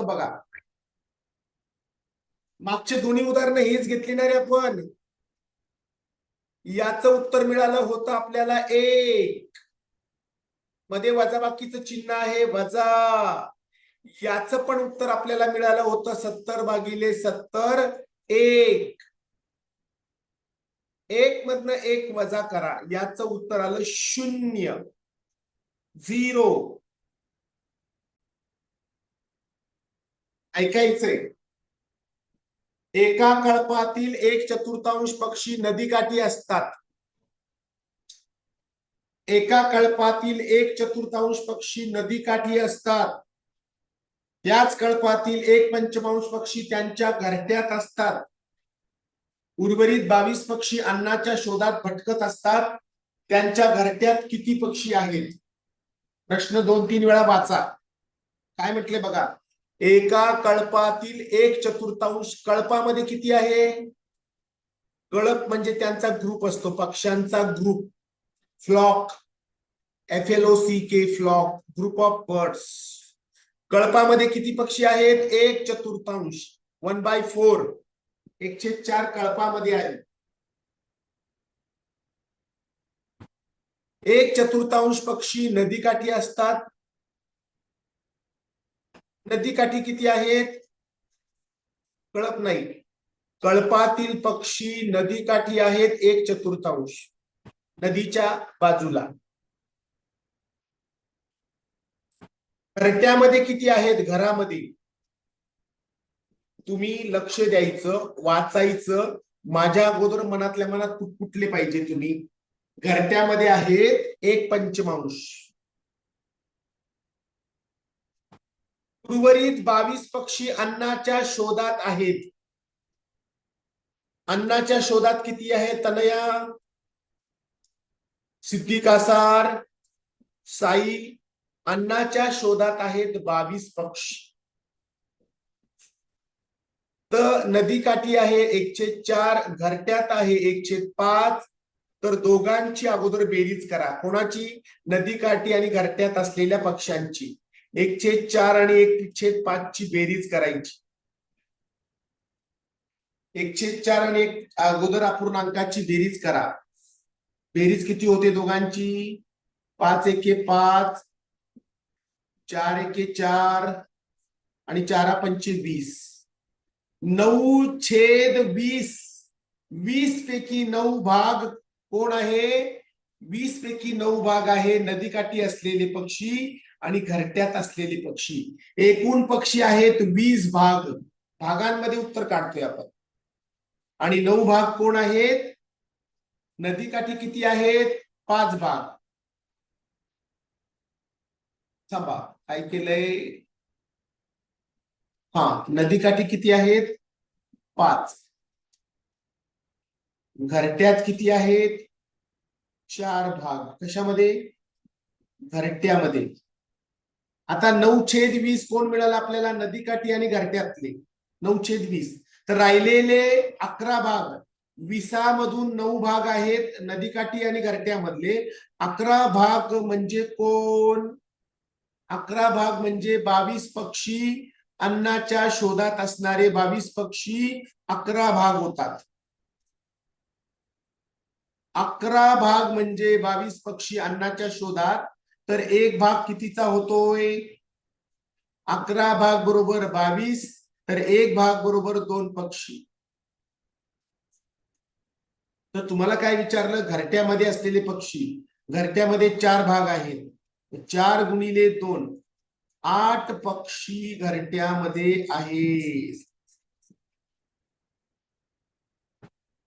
असतं बघा. मागचे दोन्ही उदाहरणं हेच घेतली ना रे आपण. याचं उत्तर मिळालं होतं आपल्याला 1 मध्ये वजाबाकीचं चिन्ह आहे वजा. याचं पण उत्तर आपल्याला मिळालं होतं 70/70 1. 1 मधनं 1 वजा करा, याचं उत्तर आलं 0 0. ऐकायचंय. एका कळपातील 1/4 पक्षी नदीकाठी असतात. एका कळपातील 1/4 पक्षी नदीकाठी असतात. त्याच कळपातील 1/5 पक्षी त्यांच्या घरट्यात असतात. उर्वरित 22 पक्षी अन्नाच्या शोधात भटकत असतात. त्यांच्या घरट्यात किती पक्षी आहेत? प्रश्न 2-3 वेळा वाचा. काय म्हटले बघा. एका कळपातील 1/4 कळपामध्ये किती आहे? कळप म्हणजे त्यांचा ग्रुप असतो, पक्ष्यांचा group. Flock, FLOCK, flock, group of birds. कळपामध्ये किती पक्षी आहेत? 1/4, 1/4. 1/4 कळपामध्ये आहे. 1/4 पक्षी नदीकाठी असतात. नदीकाठी किती आहेत? कळप नाही, कळपातील पक्षी नदीकाठी आहेत 1/4 नदीच्या बाजूला. घरट्यामध्ये किती आहेत? घरामध्ये. तुम्ही लक्ष द्यायचं, वाचायचं. माझ्या अगोदर मनातल्या मनात कुठले पाहिजे तुम्ही. घरट्यामध्ये आहेत 1/5. उर्वरित 22 पक्षी अन्नाच्या शोधात आहेत. अन्नाच्या शोधात किती आहेत तनया? सिद्धी कासार, साई. अन्नाच्या शोधात आहेत 22 पक्षी. तर नदीकाठी आहे 1/4, घरट्यात आहे 1/5. तर दोघांची अगोदर बेरीज करा. कोणाची? नदीकाठी आणि घरट्यात असलेल्या पक्ष्यांची. 1/4 आणि 1/5 ची बेरीज करायची. 1/4 आणि 1 अगोदर अपूर्णांकाची बेरीज करा. बेरीज किती होते दोघांची? 5×1 5, 4×1 4 आणि 4×5 20. 9/20. 20 पैकी 9 भाग कोण आहे? 20 पैकी 9 भाग आहे नदीकाठी असलेले पक्षी आणि घरट्यात असलेले पक्षी. एकूण पक्षी आहेत 20 भाग. भागांमध्ये उत्तर काढतोय आपण. आणि 9 भाग कोण आहेत? नदीकाठी किती आहेत? 5 भाग. थांबा, काय केलंय? नदीकाठी किती आहेत? 5. घरट्यात किती आहेत? 4 भाग. कशामध्ये? घरट्यामध्ये. आता 9/20 कोण मिळालं आपल्याला? नदीकाठी आणि घरट्यातले 9/20. तर राहिलेले 11 भाग. 20 मधून 9 भाग आहेत नदीकाठी आणि घरट्यामधले. 11 भाग म्हणजे कोण? 11 भाग म्हणजे 22 पक्षी. अन्नाच्या शोधात असणारे 22 पक्षी 11 भाग होतात. 11 भाग म्हणजे 22 पक्षी अन्नाच्या शोधात. तर 1 भाग कितीचा होतोय? 11 भाग बरोबर 22. तर 1 भाग बरोबर 2 पक्षी. तर तुम्हाला काय विचारलं? घरट्यामध्ये असलेले पक्षी. घरट्यामध्ये 4 भाग आहेत. 4 × 2 8 पक्षी घरट्यामध्ये आहेत.